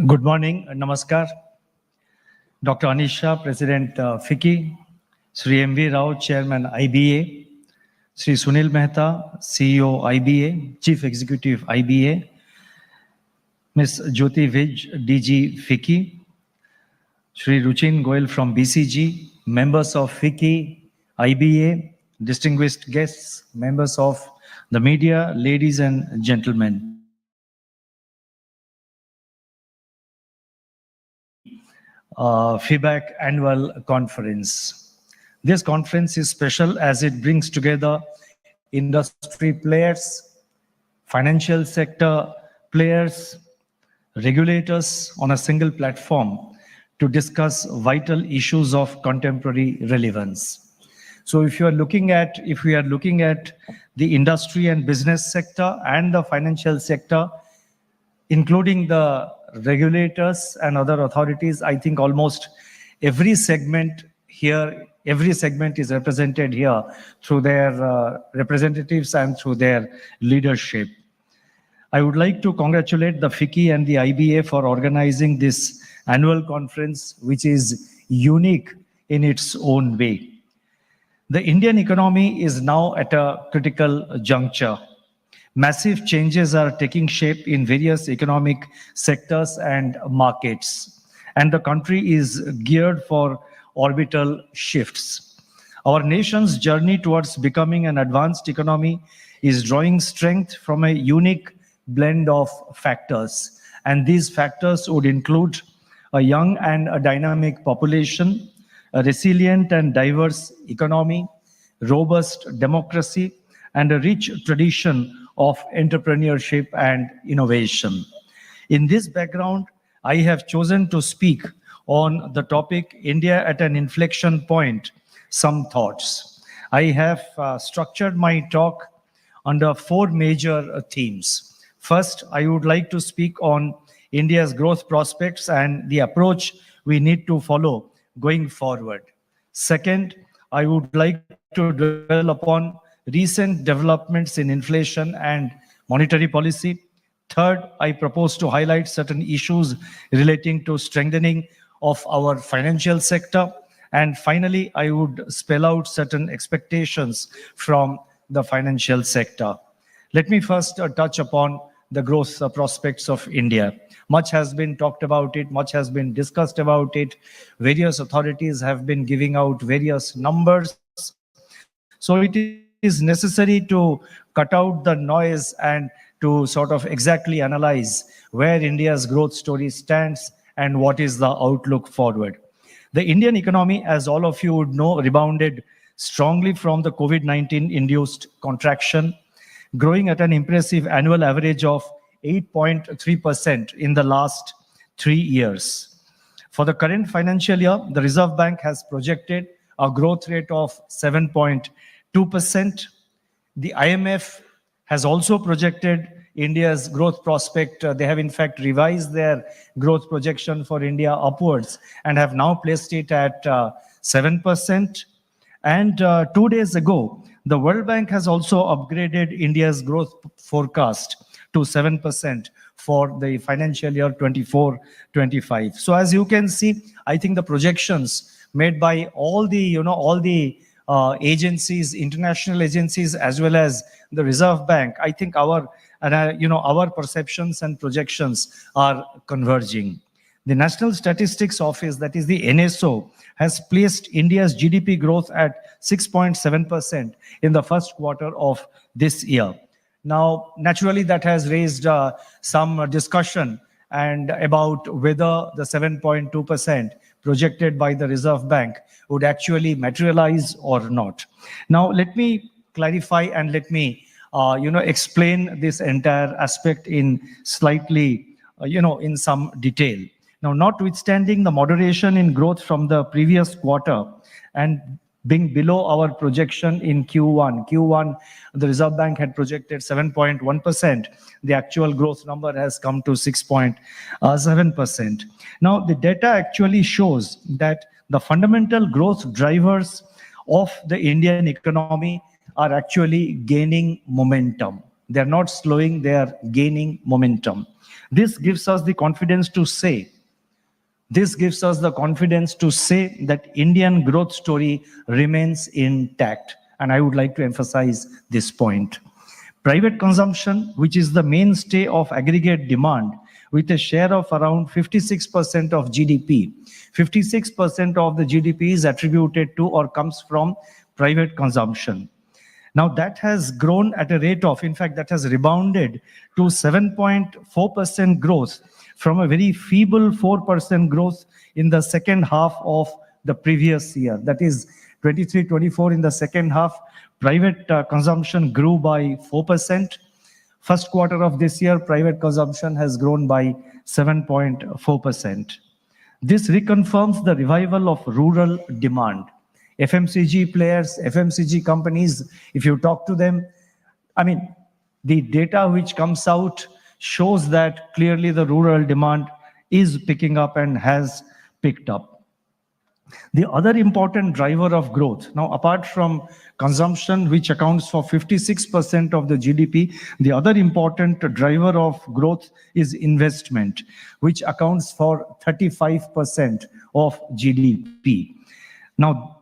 Good morning, Namaskar. Dr. Anisha, President FICCI, Sri M.V. Rao, Chairman IBA, Sri Sunil Mehta, CEO IBA, Chief Executive IBA, Ms. Jyoti Vij, DG FICCI, Sri Ruchin Goyal from BCG, members of FICCI, IBA, distinguished guests, members of the media, ladies and gentlemen. FIBAC annual conference. This conference is special as it brings together industry players, financial sector players, regulators on a single platform to discuss vital issues of contemporary relevance. So if we are looking at the industry and business sector and the financial sector, including the regulators and other authorities, I think almost every segment is represented here through their representatives and through their leadership. I would like to congratulate the FICCI and the IBA for organizing this annual conference, which is unique in its own way. The Indian economy is now at a critical juncture. Massive changes are taking shape in various economic sectors and markets, and the country is geared for orbital shifts. Our nation's journey towards becoming an advanced economy is drawing strength from a unique blend of factors, and these factors would include a young and a dynamic population, a resilient and diverse economy, robust democracy, and a rich tradition of entrepreneurship and innovation. In this background, I have chosen to speak on the topic India at an inflection point, some thoughts. I have structured my talk under four major themes. First, I would like to speak on India's growth prospects and the approach we need to follow going forward. Second, I would like to dwell upon recent developments in inflation and monetary policy. Third, I propose to highlight certain issues relating to strengthening of our financial sector. And finally, I would spell out certain expectations from the financial sector. Let me first touch upon the growth prospects of India. Much has been talked about it, much has been discussed about it. Various authorities have been giving out various numbers. So it is necessary to cut out the noise and to sort of exactly analyze where India's growth story stands and what is the outlook forward. The Indian economy, as all of you would know, rebounded strongly from the COVID-19 induced contraction, growing at an impressive annual average of 8.3% in the last 3 years. For the current financial year, the Reserve Bank has projected a growth rate of 7.2%. The IMF has also projected India's growth prospect. They have in fact revised their growth projection for India upwards and have now placed it at 7%. And 2 days ago, the World Bank has also upgraded India's growth forecast to 7% for the financial year 24-25. So as you can see, I think the projections made by all the agencies, international agencies, as well as the Reserve Bank, I think our perceptions and projections are converging. The National Statistics Office, that is the NSO, has placed India's GDP growth at 6.7% in the first quarter of this year. Now, naturally, that has raised some discussion and about whether the 7.2% projected by the Reserve Bank would actually materialize or not. Now, let me clarify and let me explain this entire aspect in slightly, in some detail. Now, notwithstanding the moderation in growth from the previous quarter and being below our projection in Q1, the Reserve Bank had projected 7.1%. The actual growth number has come to 6.7%. Now, the data actually shows that the fundamental growth drivers of the Indian economy are actually gaining momentum. They're not slowing, they are gaining momentum. This gives us the confidence to say that Indian growth story remains intact. And I would like to emphasize this point. Private consumption, which is the mainstay of aggregate demand, with a share of around 56% of GDP. 56% of the GDP is attributed to or comes from private consumption. Now that has grown at a rate of, in fact, that has rebounded to 7.4% growth from a very feeble 4% growth in the second half of the previous year. That is 23-24. In the second half, private consumption grew by 4%. First quarter of this year, private consumption has grown by 7.4%. This reconfirms the revival of rural demand. FMCG players, FMCG companies, if you talk to them, I mean, the data which comes out shows that clearly the rural demand is picking up and has picked up. The other important driver of growth, now apart from consumption, which accounts for 56% of the GDP, the other important driver of growth is investment, which accounts for 35% of GDP. Now,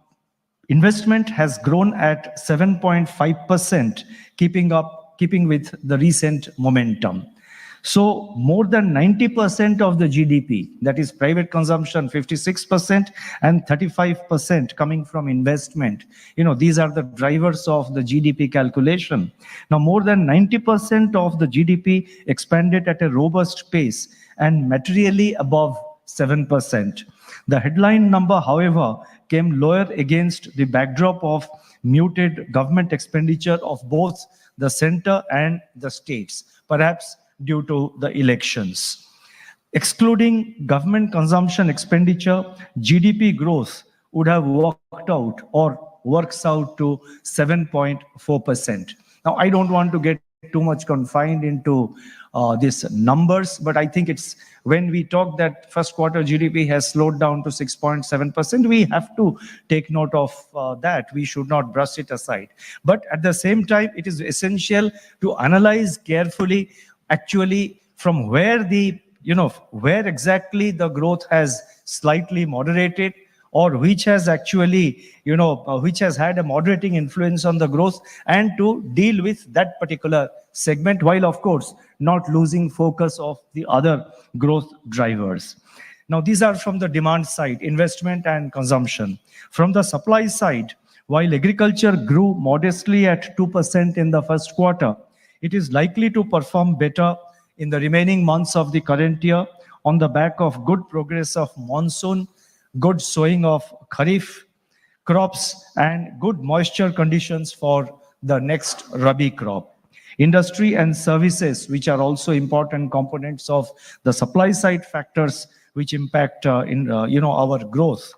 investment has grown at 7.5%, keeping with the recent momentum. So more than 90% of the GDP, that is private consumption 56% and 35% coming from investment. These are the drivers of the GDP calculation. Now more than 90% of the GDP expanded at a robust pace and materially above 7%. The headline number, however, came lower against the backdrop of muted government expenditure of both the center and the states, perhaps due to the elections. Excluding government consumption expenditure, GDP growth would have worked out or works out to 7.4%. Now, I don't want to get too much confined into these numbers, but I think it's when we talk that first quarter GDP has slowed down to 6.7%, we have to take note of that. We should not brush it aside. But at the same time, it is essential to analyze carefully actually from where where exactly the growth has slightly moderated, or which has actually, which has had a moderating influence on the growth, and to deal with that particular segment, while of course not losing focus of the other growth drivers. Now, these are from the demand side, investment and consumption. From the supply side, while agriculture grew modestly at 2% in the first quarter, it is likely to perform better in the remaining months of the current year on the back of good progress of monsoon, good sowing of kharif crops, and good moisture conditions for the next rabi crop. Industry and services, which are also important components of the supply side factors which impact our growth.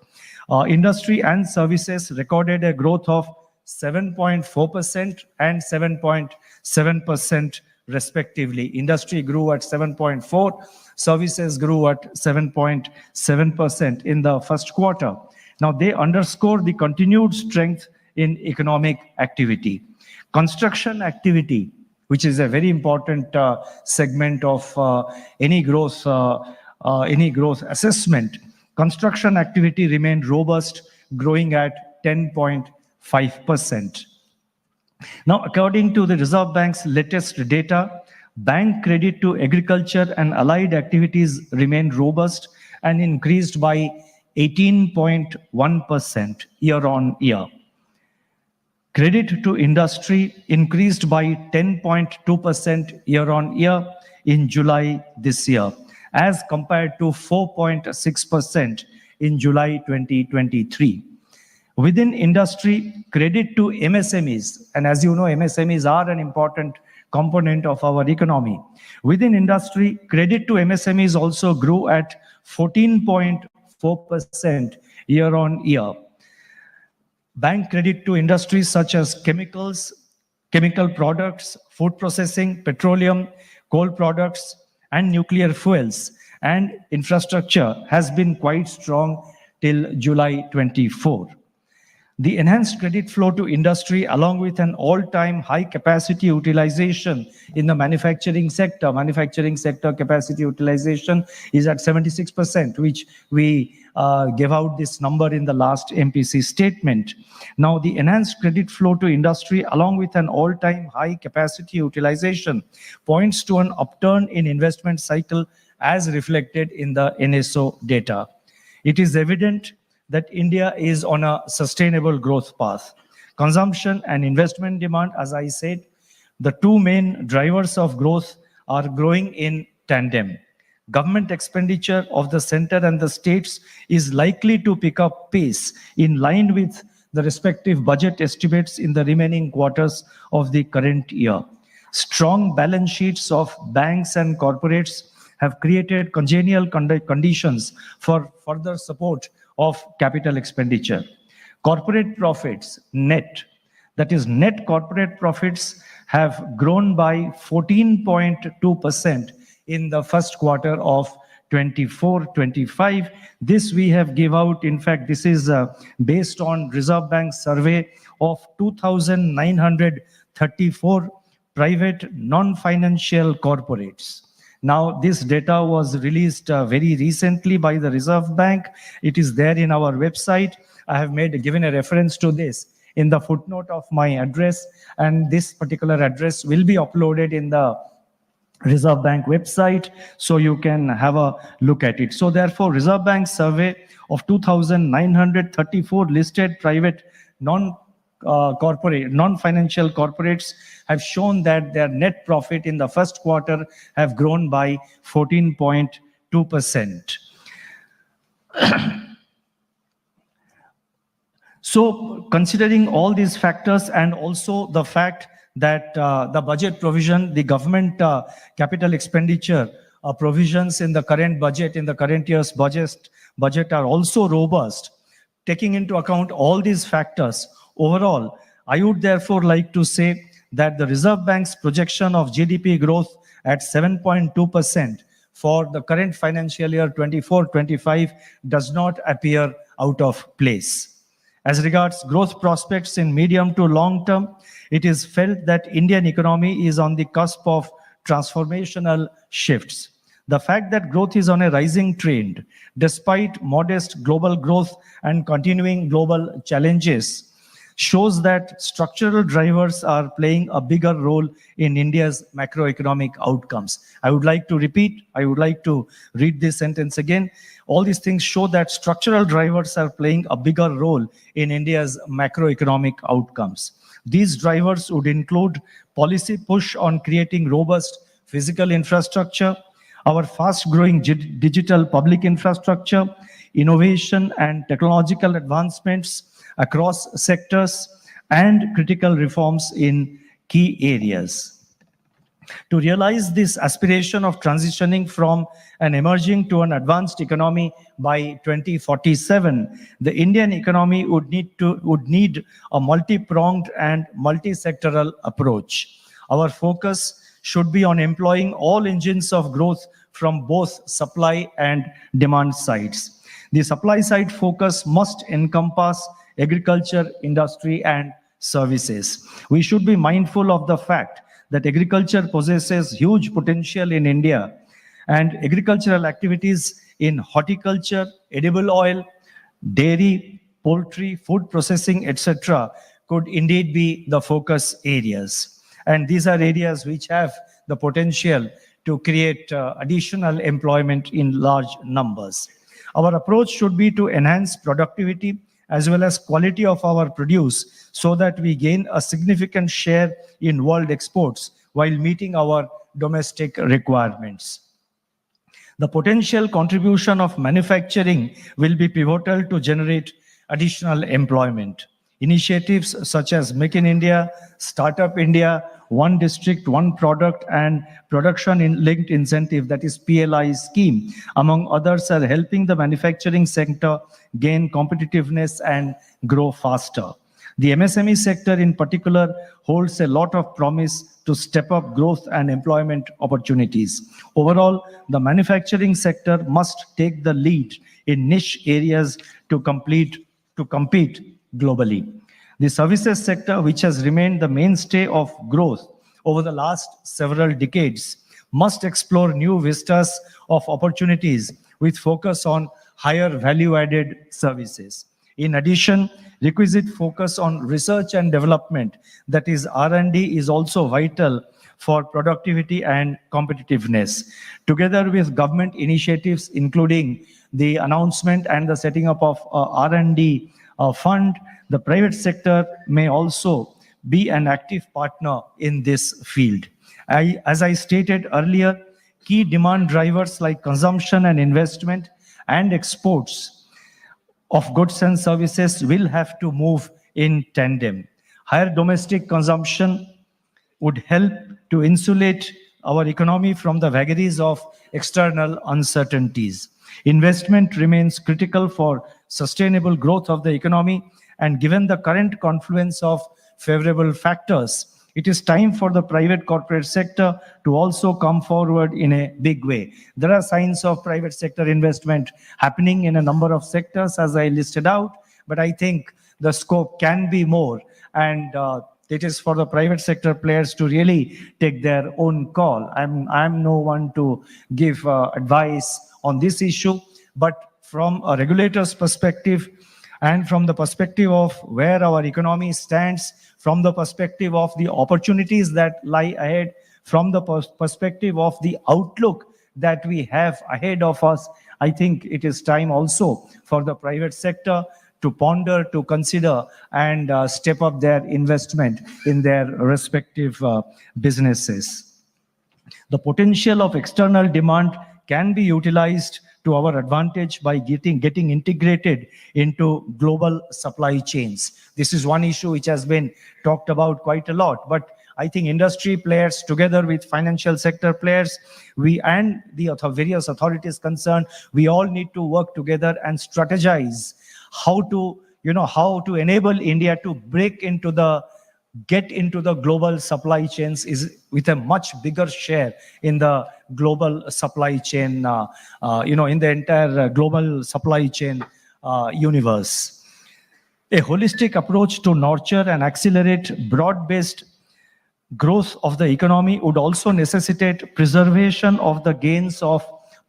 Industry and services recorded a growth of 7.4% and 7.7% respectively. Industry grew at 7.4%, services grew at 7.7% in the first quarter. Now, they underscore the continued strength in economic activity. Construction activity, which is a very important segment of any growth assessment. Construction activity remained robust, growing at 10.5%. Now, according to the Reserve Bank's latest data, bank credit to agriculture and allied activities remained robust and increased by 18.1% year-on-year. Credit to industry increased by 10.2% year-on-year in July this year, as compared to 4.6% in July 2023. Within industry, credit to MSMEs, and as you know, MSMEs are an important component of our economy. Within industry, credit to MSMEs also grew at 14.4% year-on-year. Bank credit to industries such as chemicals, chemical products, food processing, petroleum, coal products, and nuclear fuels and infrastructure has been quite strong till July 24. The enhanced credit flow to industry, along with an all-time high capacity utilization in the manufacturing sector capacity utilization is at 76%, which we gave out this number in the last MPC statement. Now, the enhanced credit flow to industry, along with an all-time high capacity utilization, points to an upturn in investment cycle as reflected in the NSO data. It is evident that India is on a sustainable growth path. Consumption and investment demand, as I said, the two main drivers of growth are growing in tandem. Government expenditure of the center and the states is likely to pick up pace in line with the respective budget estimates in the remaining quarters of the current year. Strong balance sheets of banks and corporates have created congenial conditions for further support of capital expenditure. Corporate profits, net, that is net corporate profits, have grown by 14.2% in the first quarter of 24-25. This we have give out. In fact, this is based on Reserve Bank survey of 2,934 private non-financial corporates. Now, this data was released very recently by the Reserve Bank. It is there in our website. I have given a reference to this in the footnote of my address, and this particular address will be uploaded in the Reserve Bank website, so you can have a look at it. So therefore, Reserve Bank survey of 2,934 listed private non-financial corporates have shown that their net profit in the first quarter have grown by 14.2%. So considering all these factors, and also the fact that the budget provision, the government capital expenditure provisions in the current budget, in the current year's budget are also robust. Taking into account all these factors, overall, I would therefore like to say that the Reserve Bank's projection of GDP growth at 7.2% for the current financial year 24-25 does not appear out of place. As regards growth prospects in medium to long term, it is felt that Indian economy is on the cusp of transformational shifts. The fact that growth is on a rising trend, despite modest global growth and continuing global challenges, shows that structural drivers are playing a bigger role in India's macroeconomic outcomes. I would like to repeat, I would like to read this sentence again. All these things show that structural drivers are playing a bigger role in India's macroeconomic outcomes. These drivers would include policy push on creating robust physical infrastructure, our fast-growing digital public infrastructure, innovation and technological advancements across sectors, and critical reforms in key areas. To realize this aspiration of transitioning from an emerging to an advanced economy by 2047, the Indian economy would need a multi-pronged and multi-sectoral approach. Our focus should be on employing all engines of growth from both supply and demand sides. The supply side focus must encompass agriculture, industry, and services. We should be mindful of the fact that agriculture possesses huge potential in India, and agricultural activities in horticulture, edible oil, dairy, poultry, food processing, etc. could indeed be the focus areas. And these are areas which have the potential to create additional employment in large numbers. Our approach should be to enhance productivity as well as quality of our produce so that we gain a significant share in world exports while meeting our domestic requirements. The potential contribution of manufacturing will be pivotal to generate additional employment. Initiatives such as Make in India, Startup India, One District, One Product, and Production Linked Incentive, that is PLI scheme, among others, are helping the manufacturing sector gain competitiveness and grow faster. The MSME sector in particular holds a lot of promise to step up growth and employment opportunities. Overall, the manufacturing sector must take the lead in niche areas to compete globally. The services sector, which has remained the mainstay of growth over the last several decades, must explore new vistas of opportunities with focus on higher value-added services. In addition, requisite focus on research and development, that is R&D, is also vital for productivity and competitiveness. Together with government initiatives, including the announcement and the setting up of R&D fund, the private sector may also be an active partner in this field. As I stated earlier, key demand drivers like consumption and investment and exports of goods and services will have to move in tandem. Higher domestic consumption would help to insulate our economy from the vagaries of external uncertainties. Investment remains critical for sustainable growth of the economy, and given the current confluence of favorable factors, it is time for the private corporate sector to also come forward in a big way. There are signs of private sector investment happening in a number of sectors, as I listed out, but I think the scope can be more, and it is for the private sector players to really take their own call. I'm no one to give advice on this issue, but from a regulator's perspective, and from the perspective of where our economy stands, from the perspective of the opportunities that lie ahead, from the perspective of the outlook that we have ahead of us, I think it is time also for the private sector to ponder, to consider, and step up their investment in their respective businesses. The potential of external demand can be utilized to our advantage by getting integrated into global supply chains. This is one issue which has been talked about quite a lot, but I think industry players together with financial sector players, we and the various authorities concerned, we all need to work together and strategize how to enable India to get into the global supply chains is with a much bigger share in the global supply chain, in the entire global supply chain universe. A holistic approach to nurture and accelerate broad-based growth of the economy would also necessitate preservation of the gains of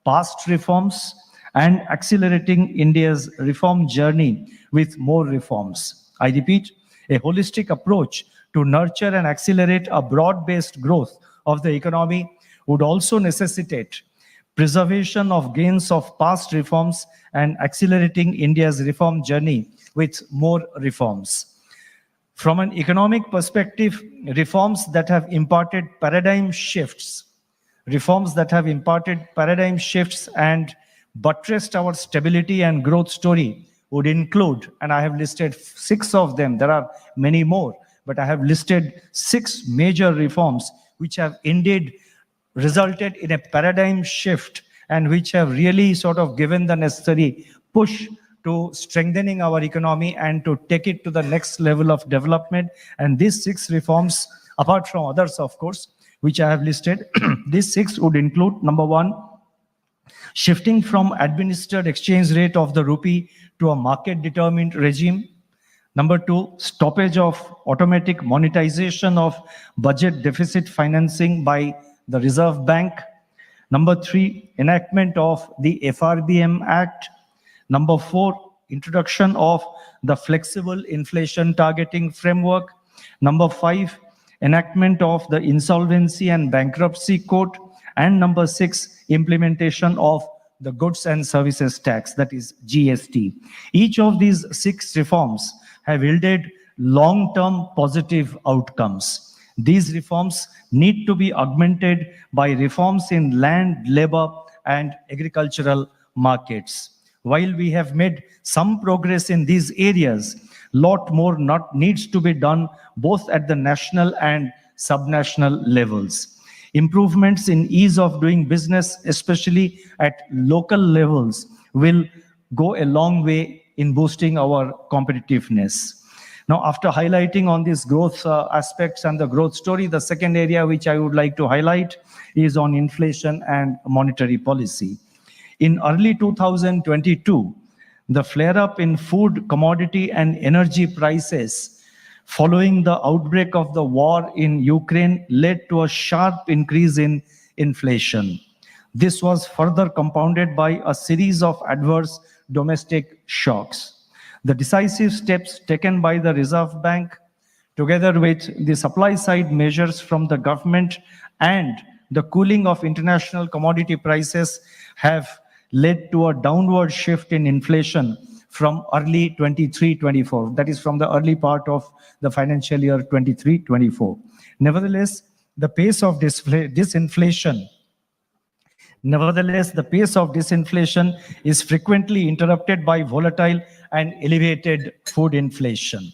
past reforms and accelerating India's reform journey with more reforms. I repeat, a holistic approach to nurture and accelerate a broad-based growth of the economy would also necessitate preservation of gains of past reforms and accelerating India's reform journey with more reforms. From an economic perspective, reforms that have imparted paradigm shifts and buttressed our stability and growth story would include, and I have listed 6 of them, there are many more, but I have listed 6 major reforms which have indeed resulted in a paradigm shift and which have really sort of given the necessary push to strengthening our economy and to take it to the next level of development. And these 6 reforms, apart from others, of course, which I have listed, these 6 would include, number 1, shifting from administered exchange rate of the rupee to a market-determined regime. Number 2, stoppage of automatic monetization of budget deficit financing by the Reserve Bank. Number 3, enactment of the FRBM Act. Number 4, introduction of the flexible inflation targeting framework. Number 5, enactment of the Insolvency and Bankruptcy Code. And number 6, implementation of the Goods and Services Tax, that is GST. Each of these 6 reforms have yielded long-term positive outcomes. These reforms need to be augmented by reforms in land, labor, and agricultural markets. While we have made some progress in these areas, lot more needs to be done both at the national and subnational levels. Improvements in ease of doing business, especially at local levels, will go a long way in boosting our competitiveness. Now, after highlighting on these growth aspects and the growth story, the second area which I would like to highlight is on inflation and monetary policy. In early 2022, The flare-up in food, commodity, and energy prices following the outbreak of the war in Ukraine led to a sharp increase in inflation. This was further compounded by a series of adverse domestic shocks. The decisive steps taken by the Reserve Bank, together with the supply-side measures from the government and the cooling of international commodity prices, have led to a downward shift in inflation from early 23-24, that is from the early part of the financial year 23-24. Nevertheless, the pace of disinflation is frequently interrupted by volatile and elevated food inflation.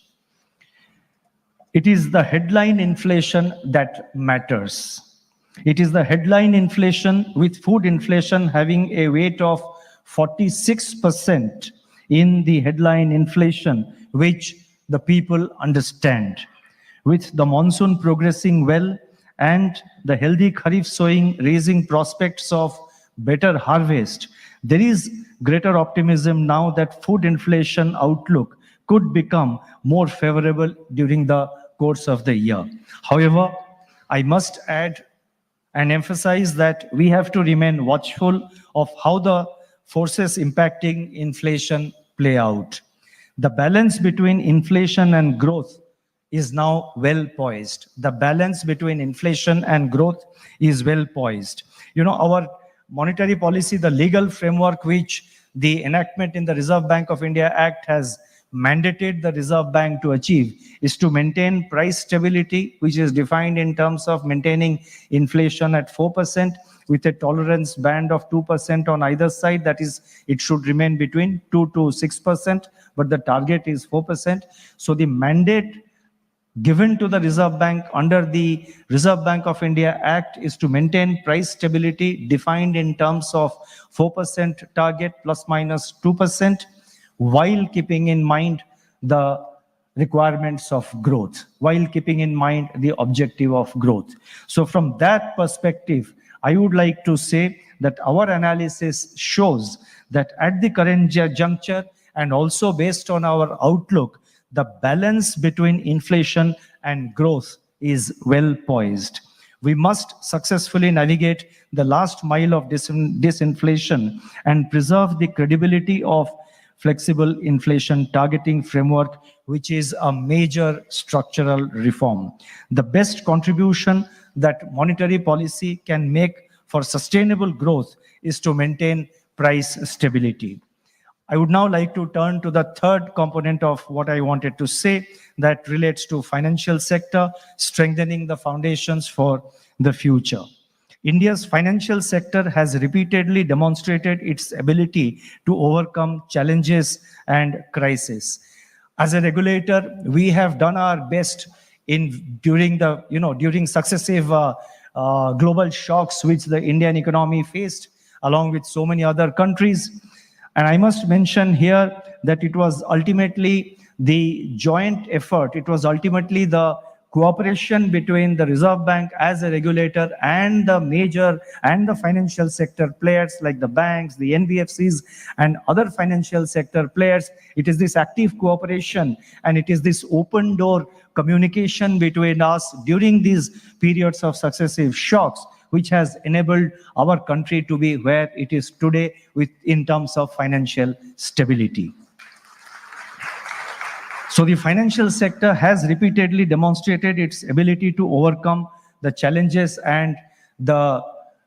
It is the headline inflation that matters. It is the headline inflation, with food inflation having a weight of 46% in the headline inflation, which the people understand. With the monsoon progressing well and the healthy Kharif sowing raising prospects of better harvest, there is greater optimism now that food inflation outlook could become more favorable during the course of the year. However, I must add and emphasize that we have to remain watchful of how the forces impacting inflation play out. The balance between inflation and growth is now well poised. The balance between inflation and growth is well poised. You know, our monetary policy, the legal framework which the enactment in the Reserve Bank of India Act has mandated the Reserve Bank to achieve, is to maintain price stability, which is defined in terms of maintaining inflation at 4% with a tolerance band of 2% on either side. That is, it should remain between 2 to 6%, but the target is 4%. So the mandate given to the Reserve Bank under the Reserve Bank of India Act is to maintain price stability defined in terms of 4% target plus minus 2%, while keeping in mind the requirements of growth, while keeping in mind the objective of growth. So from that perspective, I would like to say that our analysis shows that at the current juncture, and also based on our outlook, the balance between inflation and growth is well poised. We must successfully navigate the last mile of disinflation and preserve the credibility of flexible inflation targeting framework, which is a major structural reform. The best contribution that monetary policy can make for sustainable growth is to maintain price stability. I would now like to turn to the third component of what I wanted to say, that relates to financial sector, strengthening the foundations for the future. India's financial sector has repeatedly demonstrated its ability to overcome challenges and crises. As a regulator, we have done our best during successive global shocks which the Indian economy faced, along with so many other countries. And I must mention here that it was ultimately the joint effort, it was ultimately the cooperation between the Reserve Bank as a regulator and the financial sector players like the banks, the NBFCs, and other financial sector players. It is this active cooperation and it is this open door communication between us during these periods of successive shocks which has enabled our country to be where it is today in terms of financial stability. So the financial sector has repeatedly demonstrated its ability to overcome the challenges and the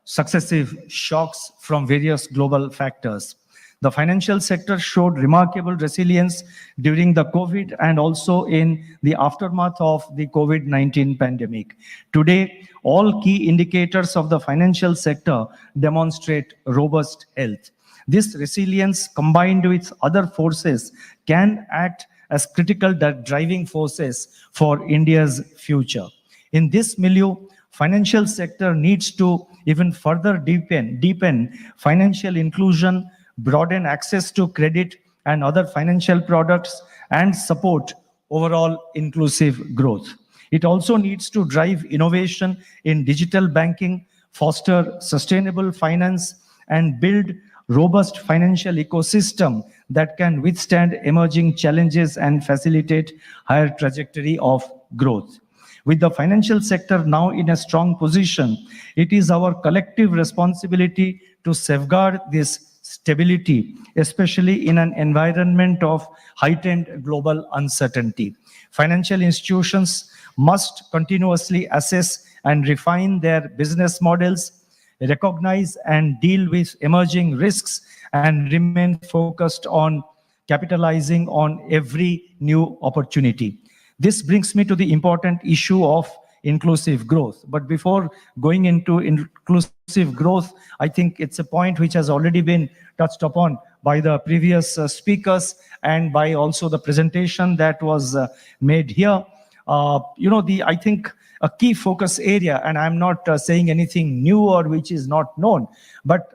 successive shocks from various global factors. The financial sector showed remarkable resilience during the COVID and also in the aftermath of the COVID-19 pandemic. Today, all key indicators of the financial sector demonstrate robust health. This resilience, combined with other forces, can act as critical driving forces for India's future. In this milieu, financial sector needs to even further deepen financial inclusion, broaden access to credit and other financial products, and support overall inclusive growth. It also needs to drive innovation in digital banking, foster sustainable finance, and build robust financial ecosystem that can withstand emerging challenges and facilitate higher trajectory of growth. With the financial sector now in a strong position, it is our collective responsibility to safeguard this stability, especially in an environment of heightened global uncertainty. Financial institutions must continuously assess and refine their business models, recognize and deal with emerging risks, and remain focused on capitalizing on every new opportunity. This brings me to the important issue of inclusive growth. But before going into inclusive growth, I think it's a point which has already been touched upon by the previous speakers and by also the presentation that was made here. I think a key focus area, and I'm not saying anything new or which is not known, but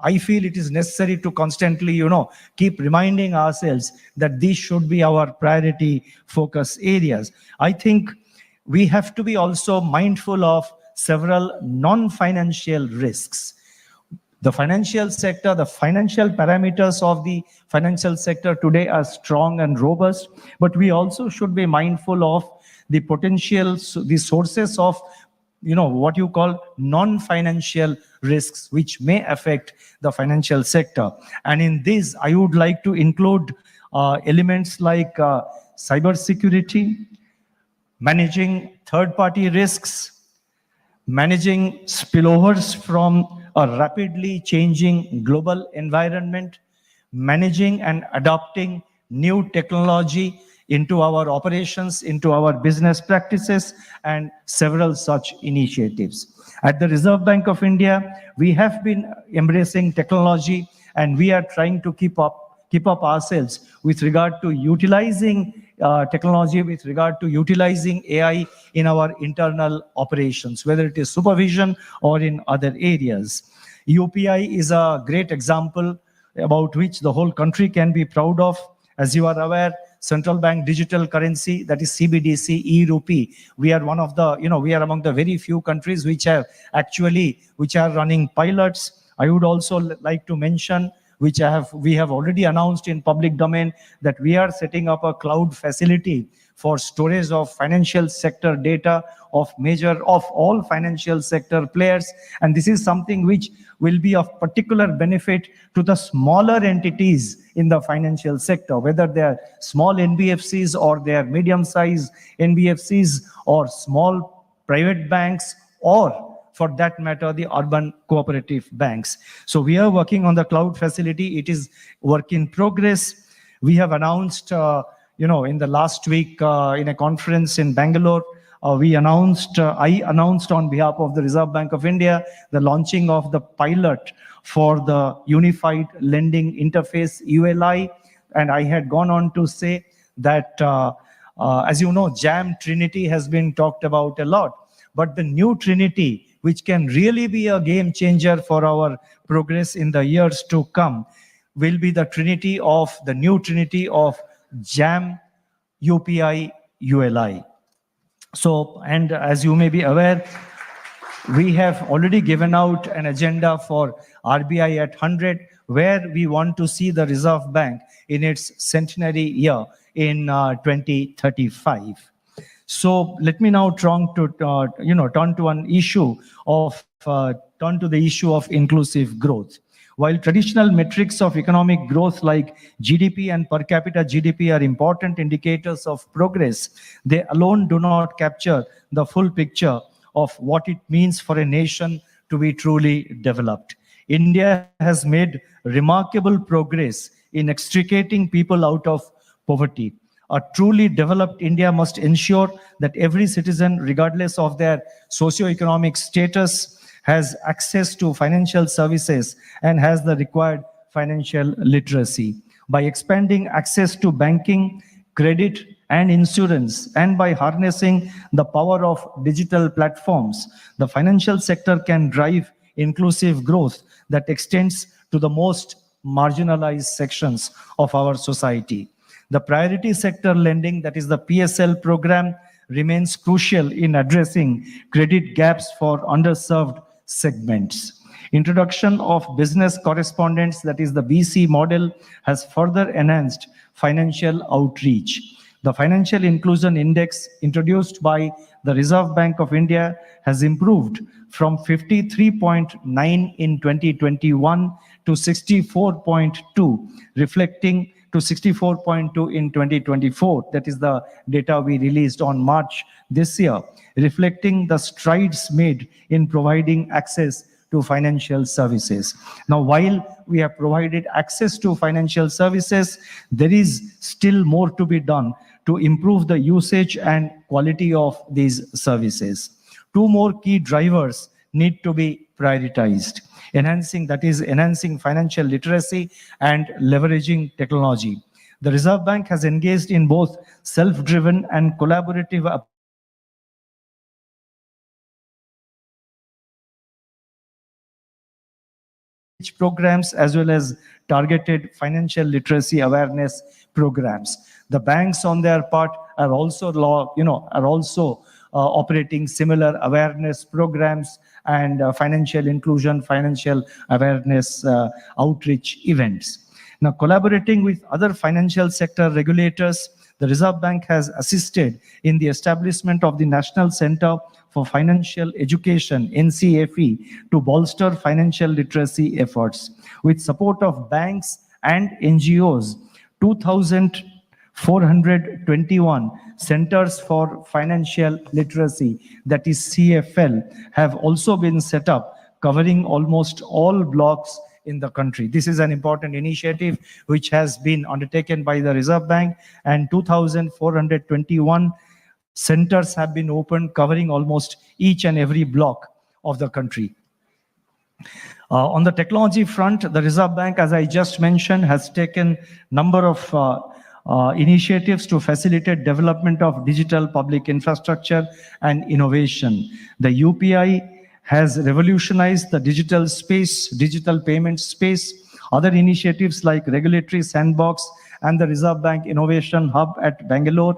I feel it is necessary to constantly, keep reminding ourselves that these should be our priority focus areas. I think we have to be also mindful of several non-financial risks. The financial sector, the financial parameters of the financial sector today are strong and robust, but we also should be mindful of the potential, the sources of what you call non-financial risks, which may affect the financial sector. And in this, I would like to include elements like cybersecurity, managing third-party risks, managing spillovers from a rapidly changing global environment, managing and adopting new technology into our operations, into our business practices, and several such initiatives. At the Reserve Bank of India, we have been embracing technology, and we are trying to keep up ourselves with regard to utilizing technology, with regard to utilizing AI in our internal operations, whether it is supervision or in other areas. UPI is a great example about which the whole country can be proud of. As you are aware, central bank digital currency, that is CBDC, e-rupee. We are one of the, we are among the very few countries which are running pilots. I would also like to mention, we have already announced in public domain that we are setting up a cloud facility for storage of financial sector data of all financial sector players. And this is something which will be of particular benefit to the smaller entities in the financial sector, whether they are small NBFCs or they are medium-sized NBFCs or small private banks, or for that matter, the urban cooperative banks. So we are working on the cloud facility. It is work in progress. We have announced, in the last week in a conference in Bangalore, I announced on behalf of the Reserve Bank of India, the launching of the pilot for the Unified Lending Interface, ULI. And I had gone on to say that, as you know, JAM Trinity has been talked about a lot, but the new Trinity, which can really be a game changer for our progress in the years to come, will be the new Trinity of JAM, UPI, ULI. So, and as you may be aware, we have already given out an agenda for RBI at 100, where we want to see the Reserve Bank in its centenary year in 2035. So let me now turn to the issue of inclusive growth. While traditional metrics of economic growth like GDP and per capita GDP are important indicators of progress, they alone do not capture the full picture of what it means for a nation to be truly developed. India has made remarkable progress in extricating people out of poverty. A truly developed India must ensure that every citizen, regardless of their socioeconomic status, has access to financial services and has the required financial literacy. By expanding access to banking, credit, and insurance, and by harnessing the power of digital platforms, the financial sector can drive inclusive growth that extends to the most marginalized sections of our society. The priority sector lending, that is the PSL program, remains crucial in addressing credit gaps for underserved segments. Introduction of business correspondents, that is the BC model, has further enhanced financial outreach. The Financial Inclusion Index introduced by the Reserve Bank of India has improved from 53.9 in 2021 to 64.2, reflecting to 64.2 in 2024. That is the data we released on March this year, reflecting the strides made in providing access to financial services. Now, while we have provided access to financial services, there is still more to be done to improve the usage and quality of these services. Two more key drivers need to be prioritized. Enhancing financial literacy and leveraging technology. The Reserve Bank has engaged in both self-driven and collaborative programs as well as targeted financial literacy awareness programs. The banks, on their part, are also operating similar awareness programs and financial inclusion, financial awareness outreach events. Now, collaborating with other financial sector regulators, the Reserve Bank has assisted in the establishment of the National Center for Financial Education, NCFE, to bolster financial literacy efforts. With support of banks and NGOs, 2,421 Centers for Financial Literacy, that is CFL, have also been set up, covering almost all blocks in the country. This is an important initiative which has been undertaken by the Reserve Bank, and 2,421 centers have been opened, covering almost each and every block of the country. On the technology front, the Reserve Bank, as I just mentioned, has taken number of initiatives to facilitate development of digital public infrastructure and innovation. The UPI has revolutionized the digital space, digital payment space. Other initiatives like Regulatory Sandbox and the Reserve Bank Innovation Hub at Bangalore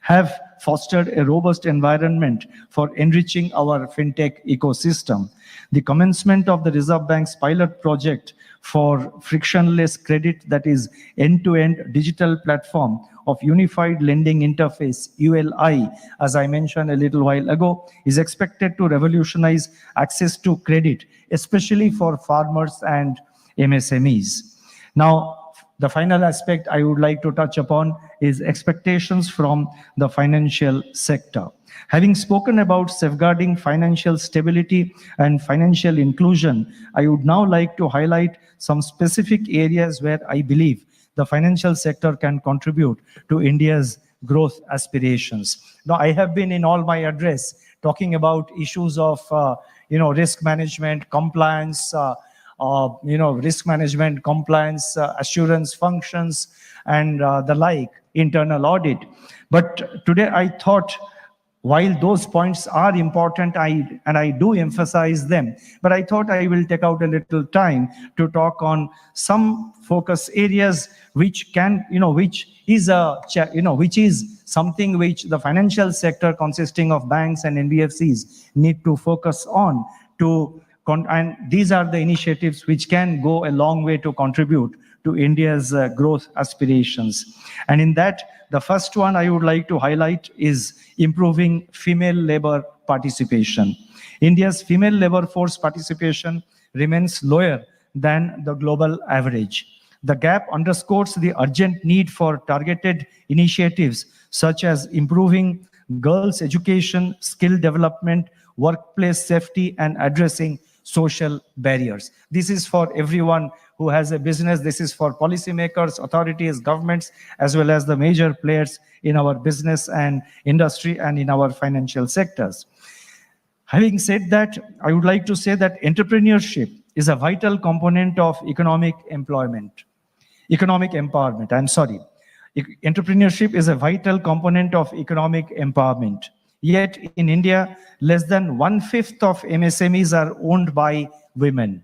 have fostered a robust environment for enriching our fintech ecosystem. The commencement of the Reserve Bank's pilot project for frictionless credit, that is end-to-end digital platform of Unified Lending Interface, ULI, as I mentioned a little while ago, is expected to revolutionize access to credit, especially for farmers and MSMEs. Now, the final aspect I would like to touch upon is expectations from the financial sector. Having spoken about safeguarding financial stability and financial inclusion, I would now like to highlight some specific areas where I believe the financial sector can contribute to India's growth aspirations. Now, I have been in all my address talking about issues of risk management, compliance, assurance functions, and the like, internal audit. But today I thought, while those points are important, and I do emphasize them, but I thought I will take out a little time to talk on some focus areas which is something which the financial sector consisting of banks and NBFCs need to focus on and these are the initiatives which can go a long way to contribute to India's growth aspirations. And in that, the first one I would like to highlight is improving female labor participation. India's female labor force participation remains lower than the global average. The gap underscores the urgent need for targeted initiatives such as improving girls' education, skill development, workplace safety, and addressing social barriers. This is for everyone who has a business. This is for policymakers, authorities, governments, as well as the major players in our business and industry and in our financial sectors. Having said that, I would like to say that entrepreneurship is a vital component of economic empowerment. Entrepreneurship is a vital component of economic empowerment. Yet in India, less than 1/5 of MSMEs are owned by women.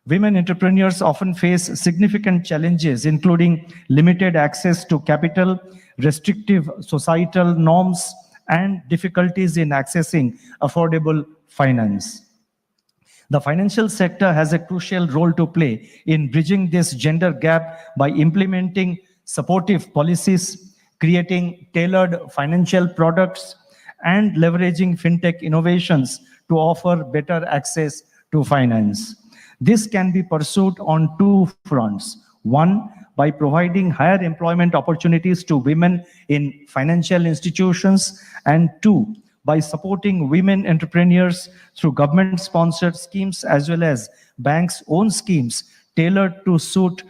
Women entrepreneurs often face significant challenges, including limited access to capital, restrictive societal norms, and difficulties in accessing affordable finance. The financial sector has a crucial role to play in bridging this gender gap by implementing supportive policies, creating tailored financial products, and leveraging fintech innovations to offer better access to finance. This can be pursued on two fronts. One, by providing higher employment opportunities to women in financial institutions, and two, by supporting women entrepreneurs through government-sponsored schemes as well as banks' own schemes tailored to suit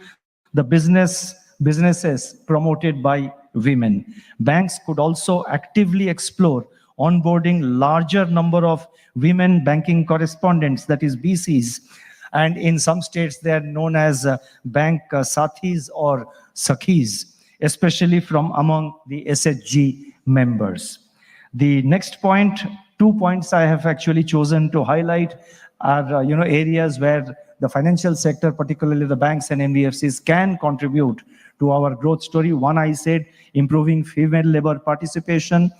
the businesses promoted by women. Banks could also actively explore onboarding larger number of women banking correspondents, that is BCs, and in some states they are known as bank sathis or sakhis, especially from among the SHG members. The next point, 2 points I have actually chosen to highlight are areas where the financial sector, particularly the banks and NBFCs, can contribute to our growth story. One, I said, improving female labor participation,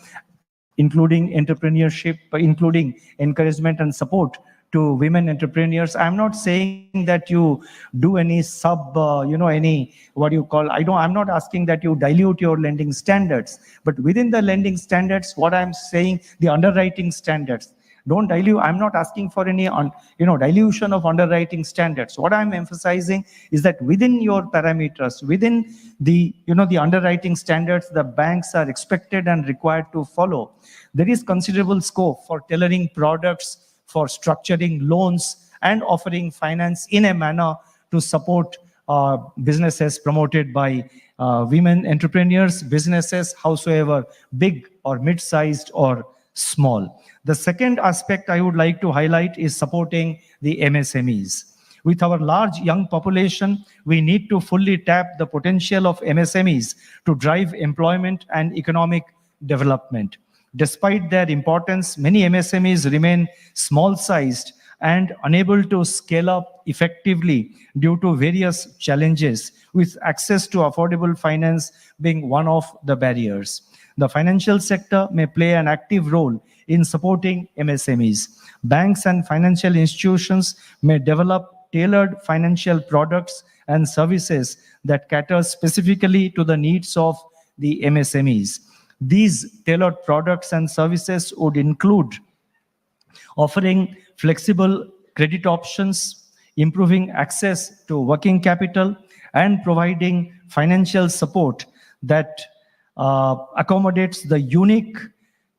including entrepreneurship, including encouragement and support to women entrepreneurs. I'm not saying that you do any I'm not asking that you dilute your lending standards, but within the lending standards, what I'm saying, the underwriting standards, don't dilute. I'm not asking for any dilution of underwriting standards. What I'm emphasizing is that within your parameters, within the the underwriting standards the banks are expected and required to follow, there is considerable scope for tailoring products, for structuring loans, and offering finance in a manner to support businesses promoted by women entrepreneurs, businesses, howsoever big or mid-sized or small. The second aspect I would like to highlight is supporting the MSMEs. With our large young population, we need to fully tap the potential of MSMEs to drive employment and economic development. Despite their importance, many MSMEs remain small-sized and unable to scale up effectively due to various challenges, with access to affordable finance being one of the barriers. The financial sector may play an active role in supporting MSMEs. Banks and financial institutions may develop tailored financial products and services that cater specifically to the needs of the MSMEs. These tailored products and services would include offering flexible credit options, improving access to working capital, and providing financial support that accommodates the unique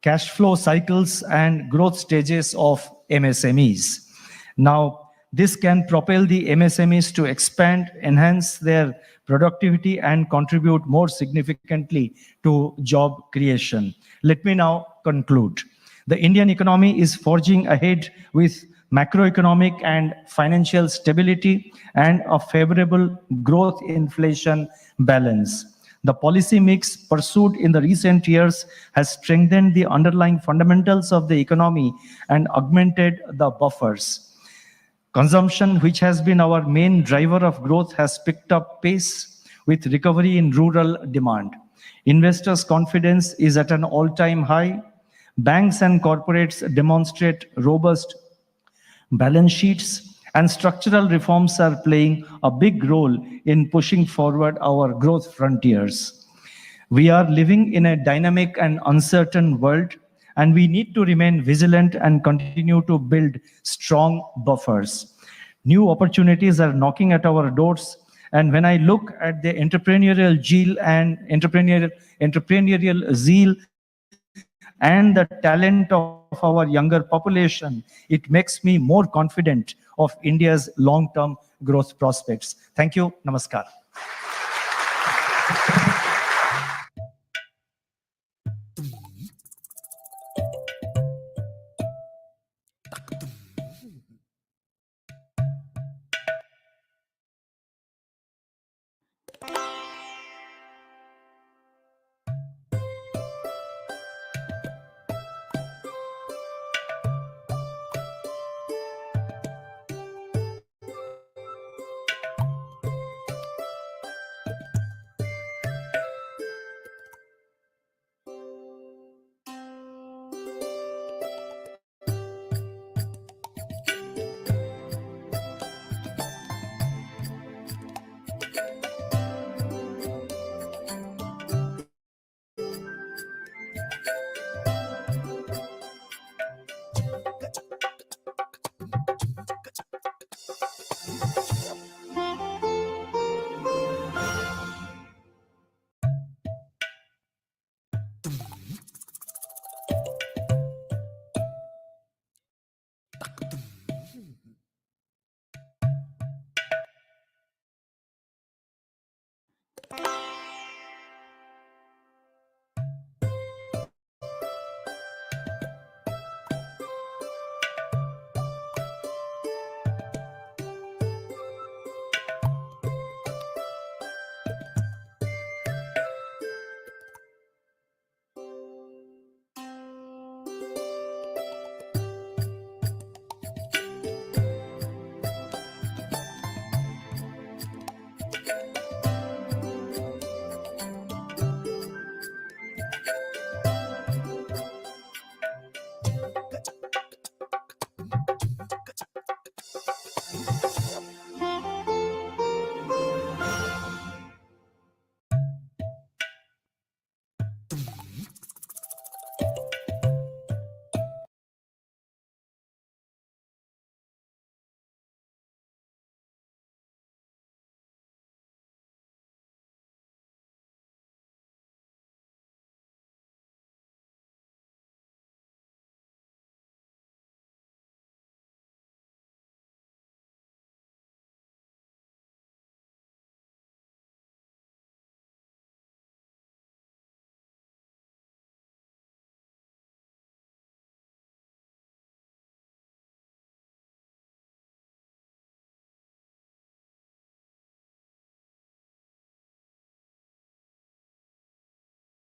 cash flow cycles and growth stages of MSMEs. Now, this can propel the MSMEs to expand, enhance their productivity, and contribute more significantly to job creation. Let me now conclude. The Indian economy is forging ahead with macroeconomic and financial stability and a favorable growth-inflation balance. The policy mix pursued in the recent years has strengthened the underlying fundamentals of the economy and augmented the buffers. Consumption, which has been our main driver of growth, has picked up pace with recovery in rural demand. Investors' confidence is at an all-time high. Banks and corporates demonstrate robust balance sheets, and structural reforms are playing a big role in pushing forward our growth frontiers. We are living in a dynamic and uncertain world, and we need to remain vigilant and continue to build strong buffers. New opportunities are knocking at our doors, and when I look at the entrepreneurial zeal and the talent of our younger population, it makes me more confident of India's long-term growth prospects. Thank you. Namaskar.